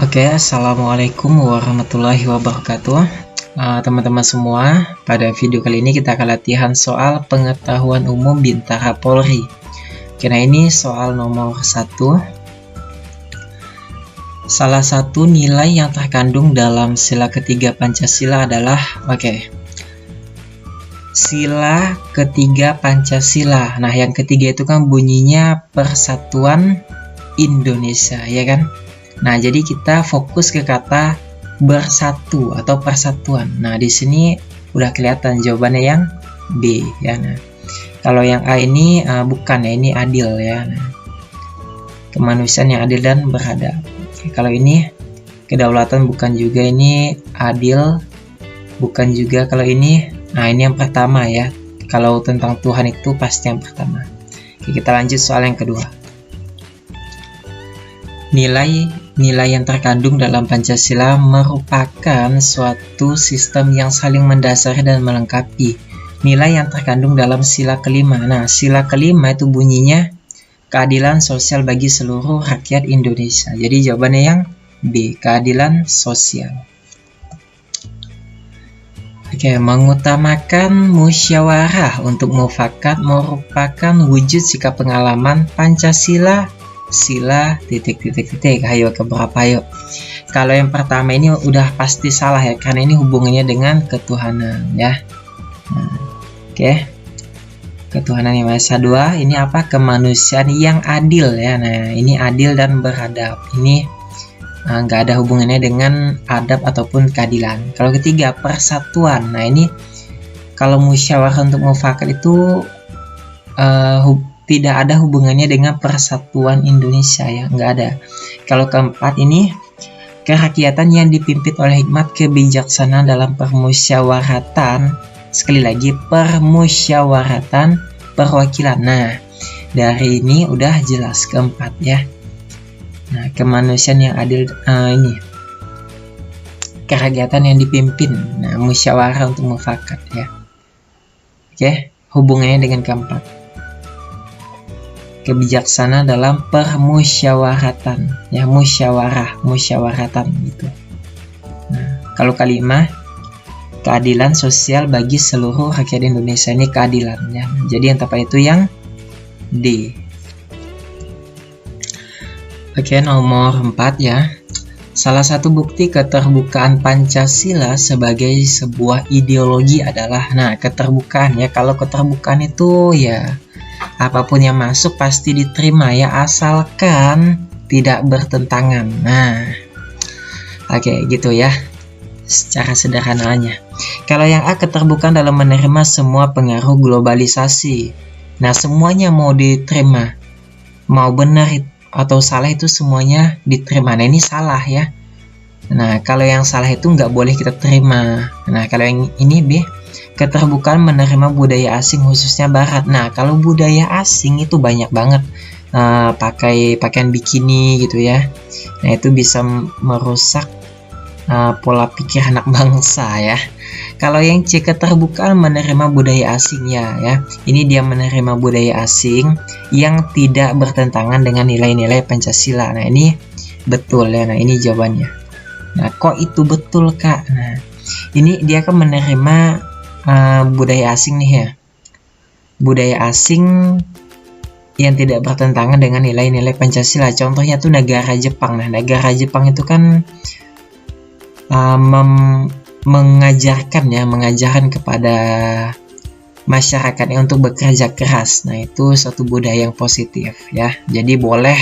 Oke, assalamualaikum warahmatullahi wabarakatuh. Teman-teman semua, pada video kali ini kita akan latihan soal pengetahuan umum Bintara Polri. Oke, nah ini soal nomor 1. Salah satu nilai yang terkandung dalam sila ketiga Pancasila adalah, sila ketiga Pancasila. Nah, yang ketiga itu kan bunyinya Persatuan Indonesia, ya kan? Nah, jadi kita fokus ke kata bersatu atau persatuan. Nah, di sini udah kelihatan jawabannya yang B, ya. Nah, kalau yang A ini bukan ya, ini adil, ya. Nah, kemanusiaan yang adil dan beradab. Oke, kalau ini kedaulatan bukan juga, ini adil bukan juga. Kalau ini, nah ini yang pertama ya. Kalau tentang Tuhan itu pasti yang pertama. Oke, kita lanjut soal yang kedua. Nilai yang terkandung dalam Pancasila merupakan suatu sistem yang saling mendasari dan melengkapi. Nilai yang terkandung dalam sila kelima. Nah, sila kelima itu bunyinya keadilan sosial bagi seluruh rakyat Indonesia. Jadi jawabannya yang B, keadilan sosial. Oke, mengutamakan musyawarah untuk mufakat merupakan wujud sikap pengalaman Pancasila sila ... Ayo keberapa ayo? Kalau yang pertama ini udah pasti salah ya, karena ini hubungannya dengan ketuhanan ya. Nah, oke. Ketuhanan yang Maha Esa. 2, ini apa? Kemanusiaan yang adil ya. Nah, ini adil dan beradab. Ini nggak ada hubungannya dengan adab ataupun keadilan. Kalau ketiga, persatuan. Nah, ini kalau musyawarah untuk mufakat itu tidak ada hubungannya dengan persatuan Indonesia ya, nggak ada. Kalau keempat ini kerakyatan yang dipimpin oleh hikmat kebijaksanaan dalam permusyawaratan. Sekali lagi, permusyawaratan perwakilan. Nah, dari ini udah jelas keempat ya. Nah, kemanusiaan yang adil, ini kerakyatan yang dipimpin. Nah, musyawarah untuk mufakat ya. Oke, hubungannya dengan keempat. Kebijaksanaan dalam permusyawaratan ya, musyawaratan gitu. Nah, kalau kelima, keadilan sosial bagi seluruh rakyat Indonesia. Ini keadilan ya. Jadi yang tepat itu yang D. Oke, nomor 4 ya. Salah satu bukti keterbukaan Pancasila sebagai sebuah ideologi adalah, nah, keterbukaan ya. Kalau keterbukaan itu ya apapun yang masuk pasti diterima ya, asalkan tidak bertentangan. Nah, oke gitu ya secara sederhananya. Kalau yang A, keterbukaan dalam menerima semua pengaruh globalisasi. Nah, semuanya mau diterima, mau benar atau salah itu semuanya diterima. Nah, ini salah ya. Nah, kalau yang salah itu nggak boleh kita terima. Nah, kalau yang ini B, keterbukaan menerima budaya asing khususnya Barat. Nah, kalau budaya asing itu banyak banget pakai pakaian bikini gitu ya. Nah, itu bisa merusak pola pikir anak bangsa ya. Kalau yang C, keterbukaan menerima budaya asing ya. Ini dia menerima budaya asing yang tidak bertentangan dengan nilai-nilai Pancasila. Nah, ini betul ya. Nah, ini jawabannya. Nah, kok itu betul Kak? Nah, ini dia kan menerima budaya asing nih ya. Budaya asing yang tidak bertentangan dengan nilai-nilai Pancasila. Contohnya tuh negara Jepang. Nah, negara Jepang itu kan mengajarkan kepada masyarakatnya untuk bekerja keras. Nah, itu suatu budaya yang positif ya. Jadi boleh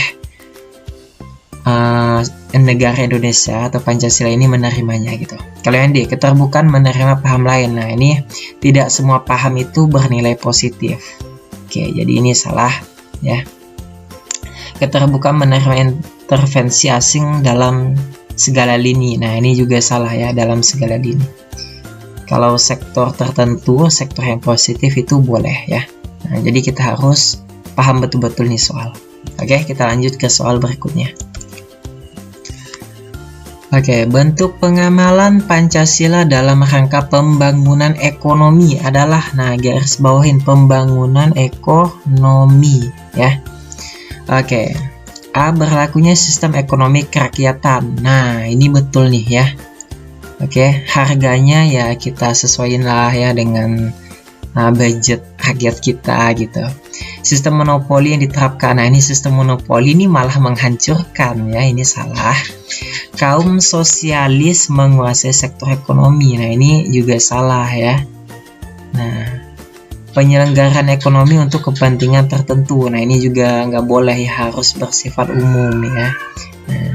negara Indonesia atau Pancasila ini menerimanya gitu. Kalau yang D, keterbukaan menerima paham lain. Nah, ini tidak semua paham itu bernilai positif. Oke, jadi ini salah ya. Keterbukaan menerima intervensi asing dalam segala lini. Nah, ini juga salah ya, dalam segala lini. Kalau sektor tertentu, sektor yang positif itu boleh ya. Nah, jadi kita harus paham betul-betul nih soal. Oke, kita lanjut ke soal berikutnya. Oke, bentuk pengamalan Pancasila dalam rangka pembangunan ekonomi adalah, nah, garis bawahin pembangunan ekonomi ya. Oke, A. Berlakunya sistem ekonomi kerakyatan. Nah, ini betul nih ya. Oke, harganya ya kita sesuaiin lah ya dengan budget rakyat kita gitu. Sistem monopoli yang diterapkan. Nah, ini sistem monopoli ini malah menghancurkan ya, ini salah. Kaum sosialis menguasai sektor ekonomi. Nah, ini juga salah ya. Nah, penyelenggaraan ekonomi untuk kepentingan tertentu. Nah, ini juga nggak boleh ya, harus bersifat umum ya. Nah,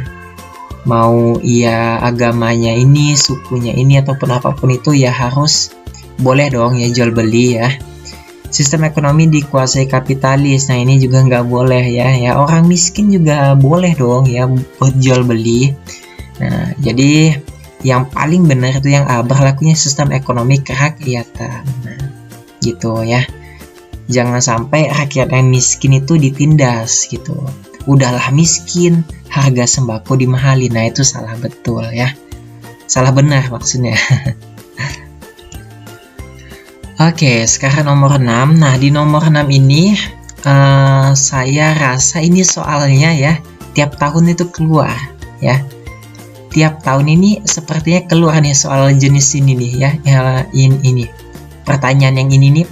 mau ia agamanya ini, sukunya ini, ataupun apapun itu ya harus boleh dong ya jual beli ya. Sistem ekonomi dikuasai kapitalis. Nah, ini juga nggak boleh ya. Ya, orang miskin juga boleh dong ya buat jual beli. Nah, jadi yang paling benar itu yang A, berlakunya sistem ekonomi kerakyatan. Nah, gitu ya. Jangan sampai rakyat yang miskin itu ditindas gitu. Udahlah miskin, harga sembako dimahalin. Nah, itu salah betul ya. Salah benar maksudnya. Oke, sekarang nomor 6. Nah, di nomor 6 ini saya rasa ini soalnya ya tiap tahun itu keluar ya. Tiap tahun ini sepertinya keluar nih soal jenis ini nih ya. Ini. Pertanyaan yang ini nih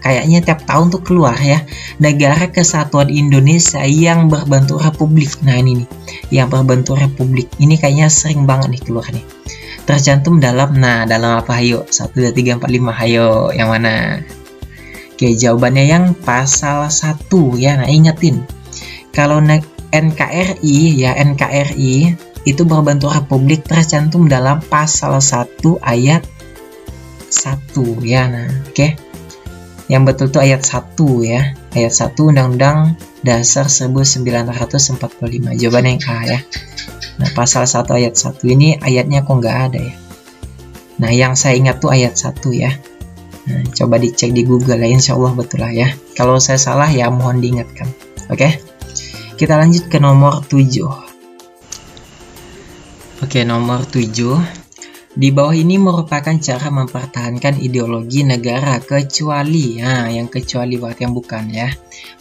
kayaknya tiap tahun tuh keluar ya. Negara Kesatuan Indonesia yang berbentuk republik. Nah, ini nih, yang berbentuk republik. Ini kayaknya sering banget nih keluar nih. Tercantum dalam apa? Ayo, 1, 2, 3, 4, 5. Ayo, yang mana? Oke, jawabannya yang pasal 1 ya. Nah, ingetin. Kalau NKRI ya, NKRI itu berbentuk republik tercantum dalam pasal 1 ayat 1 ya. Nah, oke. Yang betul tuh ayat 1 ya. Ayat 1 Undang-Undang Dasar 1945. Jawabannya yang A ya. Nah, pasal 1 ayat 1 ini ayatnya kok nggak ada ya. Nah, yang saya ingat tuh ayat 1 ya. Nah, coba dicek di Google ya, insya Allah betul lah ya. Kalau saya salah ya mohon diingatkan. Oke. Kita lanjut ke nomor 7. Oke, nomor 7. Di bawah ini merupakan cara mempertahankan ideologi negara kecuali, yang kecuali buat yang bukan ya.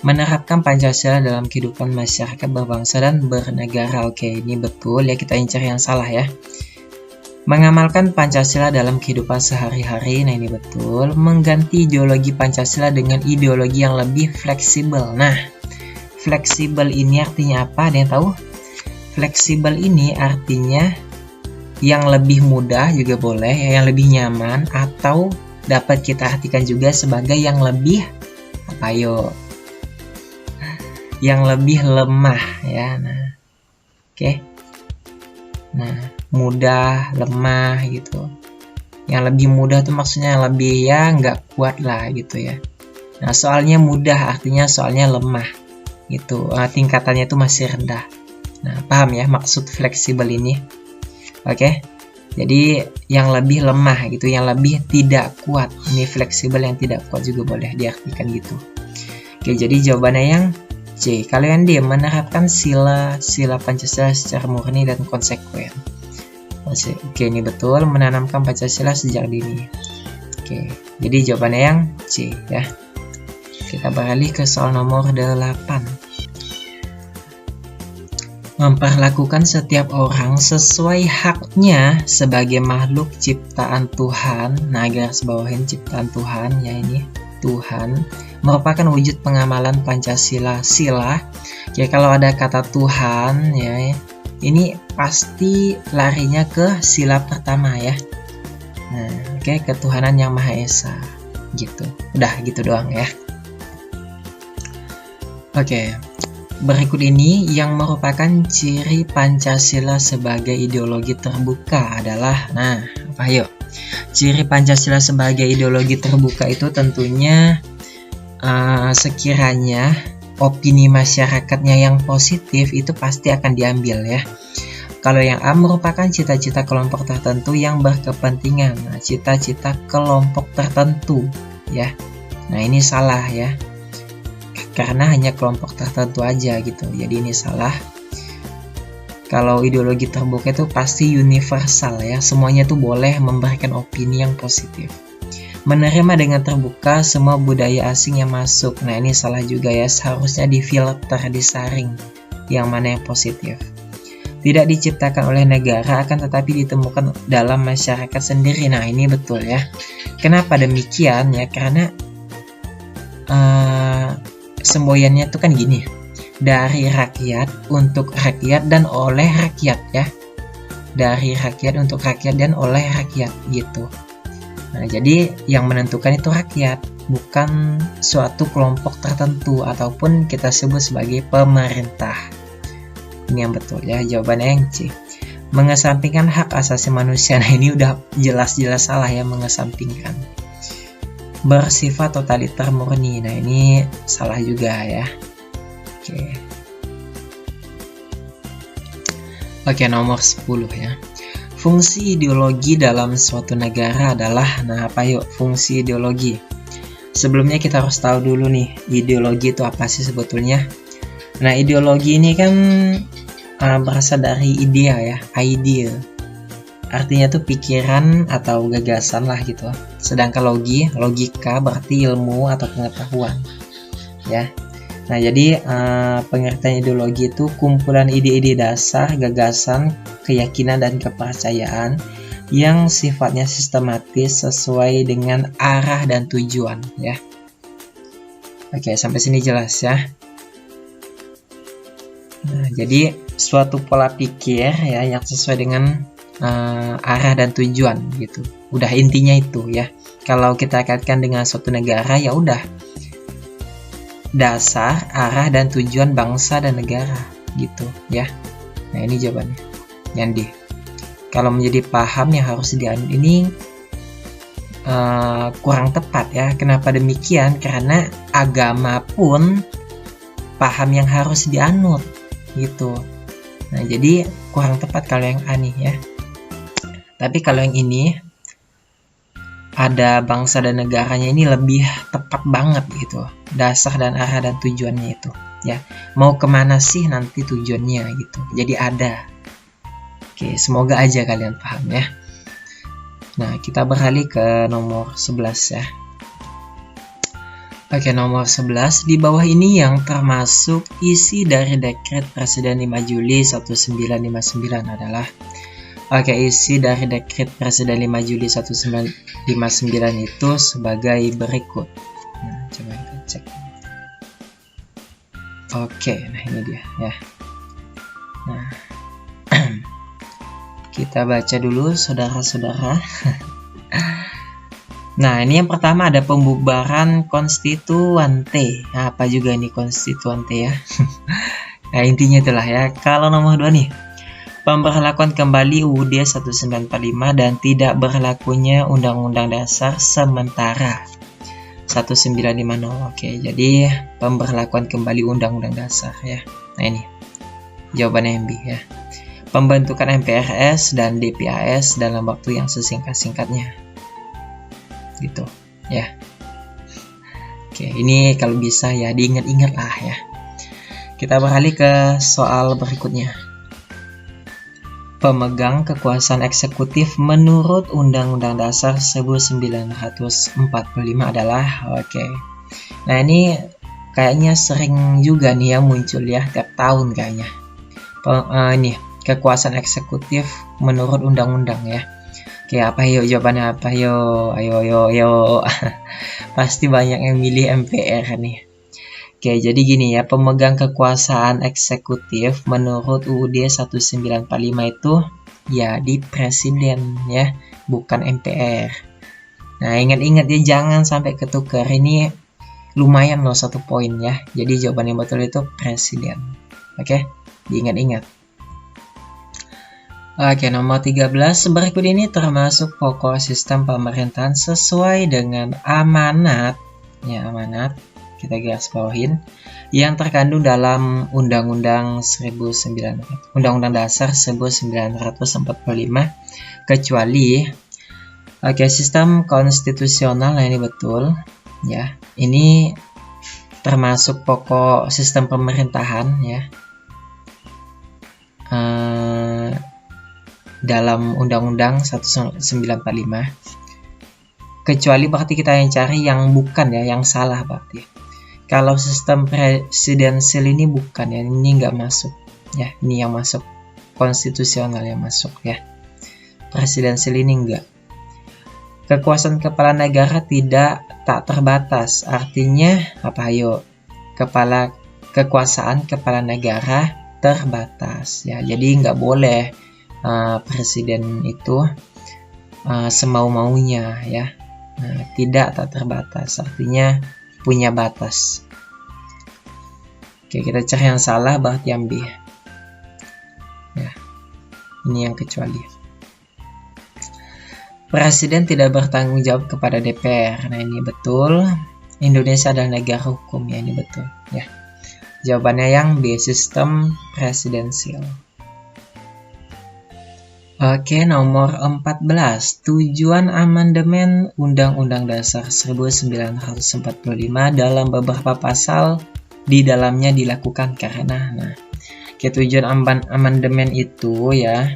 Menerapkan Pancasila dalam kehidupan masyarakat berbangsa dan bernegara. Oke, ini betul ya, kita incar yang salah ya. Mengamalkan Pancasila dalam kehidupan sehari-hari. Nah, ini betul. Mengganti ideologi Pancasila dengan ideologi yang lebih fleksibel. Nah, fleksibel ini artinya apa? Ada yang tahu? Fleksibel ini artinya yang lebih mudah juga boleh, yang lebih nyaman, atau dapat kita artikan juga sebagai yang lebih apa yo? Yang lebih lemah ya. Nah, oke. Nah, mudah, lemah gitu. Yang lebih mudah tuh maksudnya lebih ya nggak kuat lah gitu ya. Nah, soalnya mudah artinya soalnya lemah gitu. Tingkatannya itu masih rendah. Nah, paham ya maksud fleksibel ini? Oke. Jadi yang lebih lemah gitu, yang lebih tidak kuat. Ini fleksibel yang tidak kuat juga boleh diartikan gitu. Oke, jadi jawabannya yang C. Kalau yang D, menerapkan sila Pancasila secara murni dan konsekuen. Oke, ini betul, menanamkan Pancasila sejak dini. Oke, jadi jawabannya yang C ya. Kita beralih ke soal nomor 8. Memperlakukan setiap orang sesuai haknya sebagai makhluk ciptaan Tuhan. Nah, garis bawahin ciptaan Tuhan ya, ini Tuhan merupakan wujud pengamalan Pancasila. Sila ya, kalau ada kata Tuhan ya, ini pasti larinya ke sila pertama ya. Nah, oke, ketuhanan yang Maha Esa gitu. Udah gitu doang ya. Oke. Berikut ini yang merupakan ciri Pancasila sebagai ideologi terbuka adalah, nah, apa yuk? Ciri Pancasila sebagai ideologi terbuka itu tentunya sekiranya opini masyarakatnya yang positif itu pasti akan diambil ya. Kalau yang A merupakan cita-cita kelompok tertentu yang berkepentingan. Nah, cita-cita kelompok tertentu ya. Nah, ini salah ya. Karena hanya kelompok tertentu aja gitu. Jadi ini salah. Kalau ideologi terbuka itu pasti universal ya. Semuanya tuh boleh memberikan opini yang positif. Menerima dengan terbuka semua budaya asing yang masuk. Nah, ini salah juga ya. Seharusnya difilter, disaring yang mana yang positif. Tidak diciptakan oleh negara, akan tetapi ditemukan dalam masyarakat sendiri. Nah, ini betul ya. Kenapa demikian ya? Karena semboyannya itu kan gini, dari rakyat, untuk rakyat, dan oleh rakyat ya. Dari rakyat, untuk rakyat, dan oleh rakyat gitu. Nah, jadi yang menentukan itu rakyat, bukan suatu kelompok tertentu ataupun kita sebut sebagai pemerintah. Ini yang betul ya, jawabannya yang C. Mengesampingkan hak asasi manusia. Nah, ini udah jelas-jelas salah ya, mengesampingkan. Bersifat totaliter murni. Nah, ini salah juga ya. Oke, nomor 10 ya. Fungsi ideologi dalam suatu negara adalah, nah apa yuk fungsi ideologi? Sebelumnya kita harus tahu dulu nih, ideologi itu apa sih sebetulnya? Nah, ideologi ini kan berasal dari idea ya, idea. Artinya tuh pikiran atau gagasan lah gitu. Sedangkan logika berarti ilmu atau pengetahuan. Ya. Nah, jadi pengertian ideologi itu kumpulan ide-ide dasar, gagasan, keyakinan dan kepercayaan yang sifatnya sistematis sesuai dengan arah dan tujuan ya. Oke, sampai sini jelas ya. Nah, jadi suatu pola pikir ya yang sesuai dengan arah dan tujuan gitu. Udah intinya itu ya. Kalau kita kaitkan dengan suatu negara ya udah dasar, arah dan tujuan bangsa dan negara gitu ya. Nah, ini jawabannya. Yang D. Kalau menjadi paham yang harus dianut ini kurang tepat ya. Kenapa demikian? Karena agama pun paham yang harus dianut gitu. Nah, jadi kurang tepat kalau yang A nih ya. Tapi kalau yang ini ada bangsa dan negaranya, ini lebih tepat banget gitu. Dasar dan arah dan tujuannya itu ya. Mau kemana sih nanti tujuannya gitu. Jadi ada. Oke, semoga aja kalian paham ya. Nah, kita beralih ke nomor 11 ya. Oke, nomor 11. Di bawah ini yang termasuk isi dari Dekret Presiden 5 Juli 1959 adalah isi dari Dekret Presiden 5 Juli 1959 itu sebagai berikut. Nah, coba kita cek. Oke, nah ini dia ya. Nah, kita baca dulu saudara-saudara. Nah, ini yang pertama ada pembubaran konstituante. Nah, apa juga ini konstituante ya? Nah, intinya itulah ya. Kalau nomor 2 nih, pemberlakuan kembali UUD 1945 dan tidak berlakunya Undang-Undang Dasar sementara 1950. Oke, jadi pemberlakuan kembali Undang-Undang Dasar ya. Nah, ini jawabannya MB ya. Pembentukan MPRS dan DPAS dalam waktu yang sesingkat-singkatnya. Gitu ya. Oke, ini kalau bisa ya diingat-ingat lah ya. Kita beralih ke soal berikutnya. Pemegang kekuasaan eksekutif menurut Undang-Undang Dasar 1945 adalah Nah, ini kayaknya sering juga nih ya muncul ya tiap tahun kayaknya. Ini kekuasaan eksekutif menurut undang-undang ya. Oke, apa yuk jawabannya apa yuk? Ayo. Pasti banyak yang milih MPR nih. Oke, jadi gini ya, pemegang kekuasaan eksekutif menurut UUD 1945 itu ya di presiden ya, bukan MPR. Nah, ingat-ingat ya, jangan sampai ketukar. Ini lumayan loh 1 poin ya. Jadi jawaban yang betul itu presiden. Oke, diingat-ingat. Oke, nomor 13. Berikut ini termasuk pokok sistem pemerintahan sesuai dengan amanat. Ya, amanat. Kita garis bawahin. Yang terkandung dalam Undang-Undang Dasar 1945. Kecuali sistem konstitusional. Nah, ini betul. Ya, ini termasuk pokok sistem pemerintahan ya. Dalam Undang-Undang 1945. Kecuali berarti kita yang cari yang bukan ya, yang salah berarti. Kalau sistem presidensial ini bukan ya, ini nggak masuk ya, ini yang masuk konstitusional yang masuk ya. Presidensial ini enggak. Kekuasaan kepala negara tak terbatas. Artinya apa? Ayo, kekuasaan kepala negara terbatas ya. Jadi nggak boleh presiden itu semau-maunya ya. Nah, tak terbatas. Artinya punya batas. Oke, kita cari yang salah, berarti yang B. Ya, ini yang kecuali. Presiden tidak bertanggung jawab kepada DPR. Nah, ini betul. Indonesia adalah negara hukum ya, ini betul ya. Jawabannya yang B, sistem presidensial. Oke, nomor 14. Tujuan amandemen Undang-Undang Dasar 1945 dalam beberapa pasal di dalamnya dilakukan karena tujuan amandemen itu ya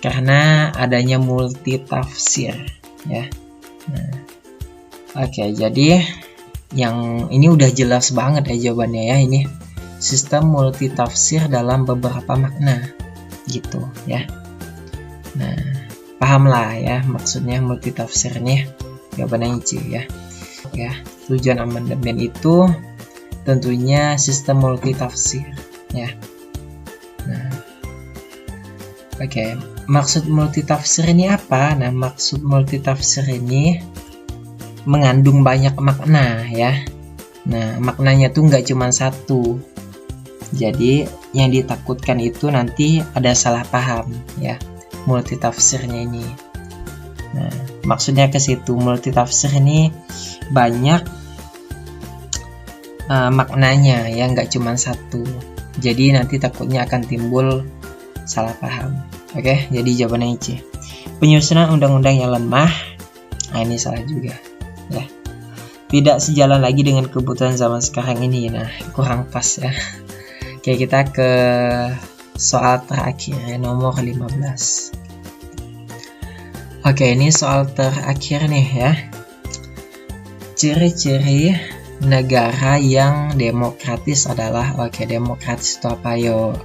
karena adanya multitafsir ya. Nah, oke, jadi yang ini udah jelas banget ya jawabannya ya, ini sistem multitafsir dalam beberapa makna gitu ya. Nah, pahamlah ya maksudnya multitafsir nih, jawabannya C ya. Ya, tujuan amandemen itu tentunya sistem multitafsir ya. Nah, oke. Maksud multitafsir ini apa? Nah, maksud multitafsir ini mengandung banyak makna ya. Nah, maknanya tuh nggak cuma satu. Jadi, yang ditakutkan itu nanti ada salah paham ya, multitafsirnya ini. Nah, maksudnya ke situ, multitafsir ini banyak maknanya ya, nggak cuma satu. Jadi, nanti takutnya akan timbul salah paham. Oke, jadi jawabannya C. Penyusunan undang-undang yang lemah. Nah, ini salah juga ya. Tidak sejalan lagi dengan kebutuhan zaman sekarang ini. Nah, kurang pas ya. Oke, kita ke soal terakhir ya, nomor 15. Oke, ini soal terakhir nih ya. Ciri-ciri negara yang demokratis adalah, demokratis itu apa yo?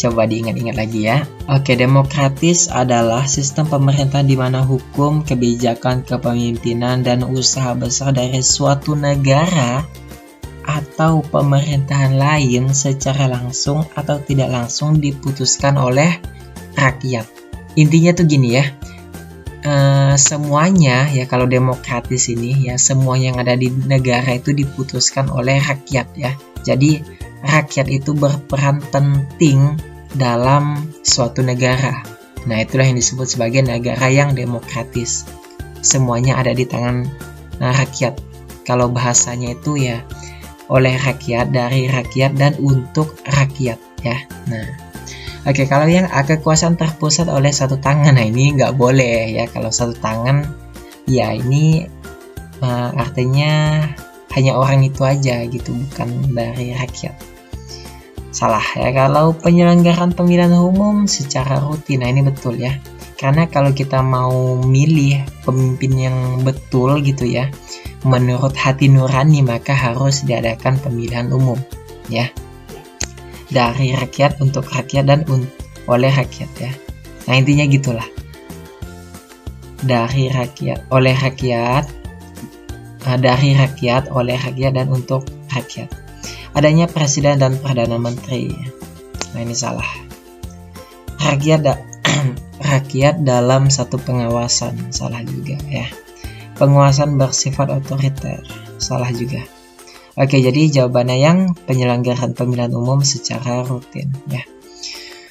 Coba diingat-ingat lagi ya. Oke, demokratis adalah sistem pemerintahan di mana hukum, kebijakan, kepemimpinan, dan usaha besar dari suatu negara atau pemerintahan lain secara langsung atau tidak langsung diputuskan oleh rakyat. Intinya tuh gini ya, semuanya ya kalau demokratis ini ya, semua yang ada di negara itu diputuskan oleh rakyat ya. Jadi rakyat itu berperan penting dalam suatu negara. Nah, itulah yang disebut sebagai negara yang demokratis. Semuanya ada di tangan rakyat. Kalau bahasanya itu ya oleh rakyat, dari rakyat, dan untuk rakyat ya. Nah, oke, kalau yang kekuasaan terpusat oleh satu tangan, nah ini nggak boleh ya. Kalau satu tangan ya ini artinya hanya orang itu aja gitu, bukan dari rakyat. Salah ya. Kalau penyelenggaraan pemilihan umum secara rutin, nah ini betul ya. Karena kalau kita mau milih pemimpin yang betul gitu ya, menurut hati nurani, maka harus diadakan pemilihan umum ya, dari rakyat, untuk rakyat, dan oleh rakyat ya. Nah, intinya gitulah, dari rakyat, oleh rakyat, dari rakyat, oleh rakyat, dan untuk rakyat. Adanya presiden dan perdana menteri. Nah, ini salah. Rakyat dalam satu pengawasan, salah juga ya. Penguasaan bersifat otoriter, salah juga. Oke, jadi jawabannya yang penyelenggaraan pemilihan umum secara rutin ya.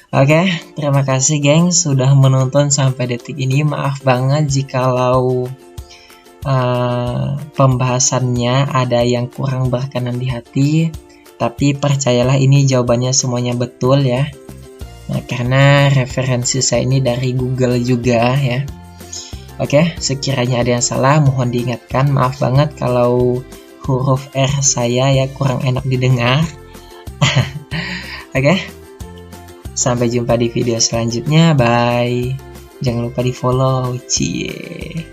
Oke, terima kasih geng sudah menonton sampai detik ini. Maaf banget jikalau pembahasannya ada yang kurang berkenan di hati, tapi percayalah ini jawabannya semuanya betul ya. Nah, karena referensi saya ini dari Google juga ya. Oke, sekiranya ada yang salah mohon diingatkan. Maaf banget kalau huruf R saya ya kurang enak didengar. Oke, sampai jumpa di video selanjutnya. Bye. Jangan lupa di follow. Cie.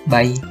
Bye.